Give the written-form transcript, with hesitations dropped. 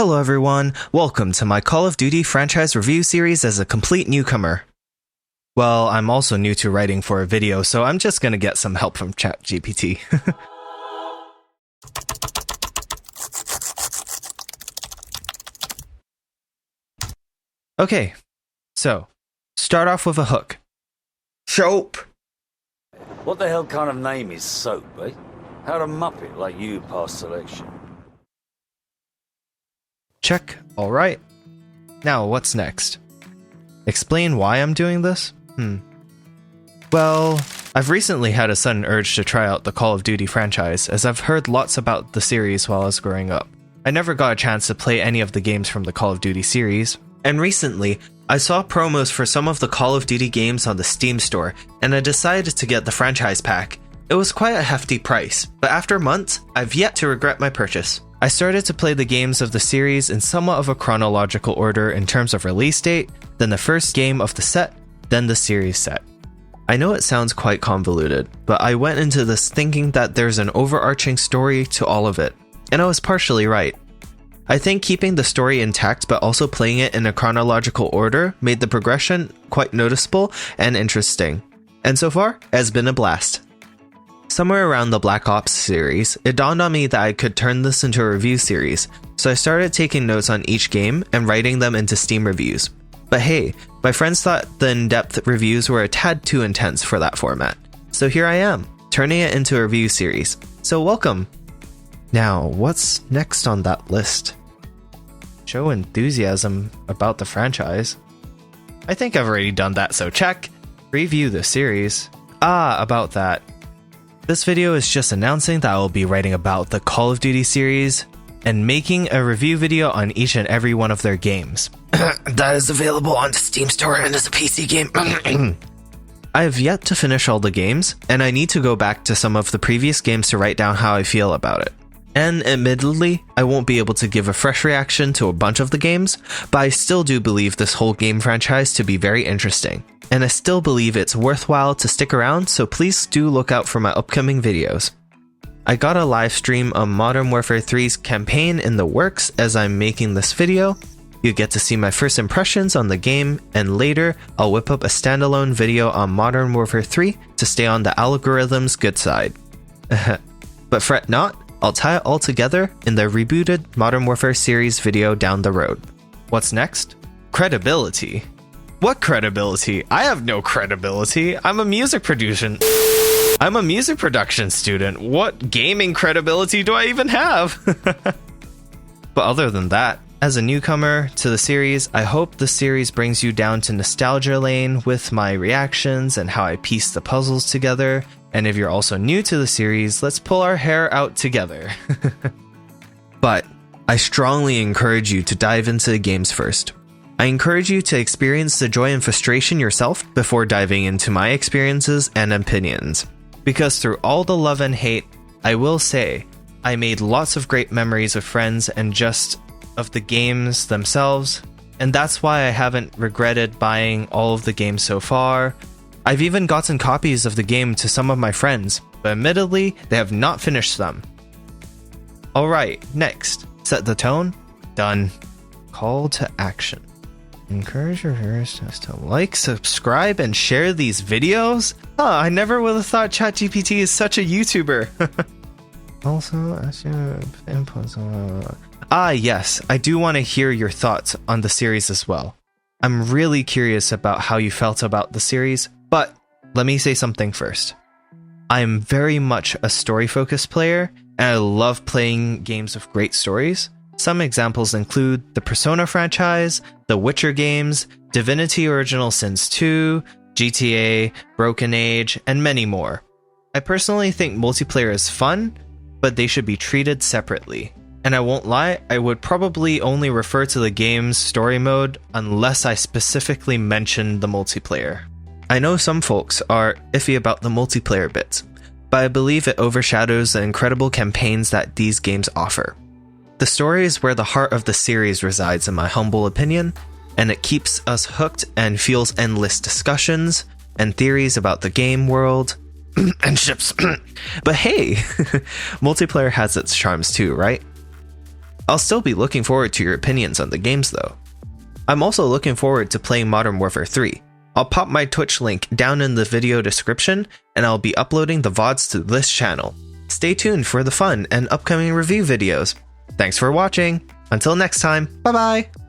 Hello everyone, welcome to my Call of Duty franchise review series as a complete newcomer. Well, I'm also new to writing for a video, so I'm just gonna get some help from ChatGPT. Okay, so, start off with a hook. Soap! What the hell kind of name is Soap, eh? How'd a muppet like you pass selection? Check, alright. Now, what's next? Explain why I'm doing this? Well, I've recently had a sudden urge to try out the Call of Duty franchise, as I've heard lots about the series while I was growing up. I never got a chance to play any of the games from the Call of Duty series, and recently, I saw promos for some of the Call of Duty games on the Steam store, and I decided to get the franchise pack. It was quite a hefty price, but after months, I've yet to regret my purchase. I started to play the games of the series in somewhat of a chronological order in terms of release date, then the first game of the set, then the series set. I know it sounds quite convoluted, but I went into this thinking that there's an overarching story to all of it, and I was partially right. I think keeping the story intact but also playing it in a chronological order made the progression quite noticeable and interesting, and so far, it has been a blast. Somewhere around the Black Ops series, it dawned on me that I could turn this into a review series, so I started taking notes on each game and writing them into Steam reviews. But hey, my friends thought the in-depth reviews were a tad too intense for that format, so here I am, turning it into a review series. So welcome! Now, what's next on that list? Show enthusiasm about the franchise. I think I've already done that, so check! Review the series. About that. This video is just announcing that I will be writing about the Call of Duty series and making a review video on each and every one of their games. That is available on the Steam store and is a PC game. I have yet to finish all the games, and I need to go back to some of the previous games to write down how I feel about it. And admittedly, I won't be able to give a fresh reaction to a bunch of the games, but I still do believe this whole game franchise to be very interesting. And I still believe it's worthwhile to stick around, so please do look out for my upcoming videos. I got a live stream on Modern Warfare 3's campaign in the works as I'm making this video. You get to see my first impressions on the game, and later I'll whip up a standalone video on Modern Warfare 3 to stay on the algorithm's good side. But fret not, I'll tie it all together in the rebooted Modern Warfare series video down the road. What's next? Credibility. What credibility? I have no credibility. I'm a music production student. What gaming credibility do I even have? But other than that, as a newcomer to the series, I hope the series brings you down to nostalgia lane with my reactions and how I piece the puzzles together. And if you're also new to the series, let's pull our hair out together. But I strongly encourage you to dive into the games first. I encourage you to experience the joy and frustration yourself before diving into my experiences and opinions. Because through all the love and hate, I will say, I made lots of great memories with friends and just of the games themselves, and that's why I haven't regretted buying all of the games so far. I've even gotten copies of the game to some of my friends, but admittedly, they have not finished them. Alright, next, set the tone, done. Call to action. Encourage your viewers to like, subscribe, and share these videos? I never would have thought ChatGPT is such a YouTuber. Also, ask your inputs. Yes, I do want to hear your thoughts on the series as well. I'm really curious about how you felt about the series, but let me say something first. I'm very much a story-focused player, and I love playing games with great stories. Some examples include the Persona franchise, the Witcher games, Divinity Original Sins 2, GTA, Broken Age, and many more. I personally think multiplayer is fun, but they should be treated separately. And I won't lie, I would probably only refer to the game's story mode unless I specifically mention the multiplayer. I know some folks are iffy about the multiplayer bits, but I believe it overshadows the incredible campaigns that these games offer. The story is where the heart of the series resides in my humble opinion, and it keeps us hooked and fuels endless discussions and theories about the game world and ships. But hey, multiplayer has its charms too, right? I'll still be looking forward to your opinions on the games though. I'm also looking forward to playing Modern Warfare 3. I'll pop my Twitch link down in the video description, and I'll be uploading the VODs to this channel. Stay tuned for the fun and upcoming review videos. Thanks for watching. Until next time, bye bye!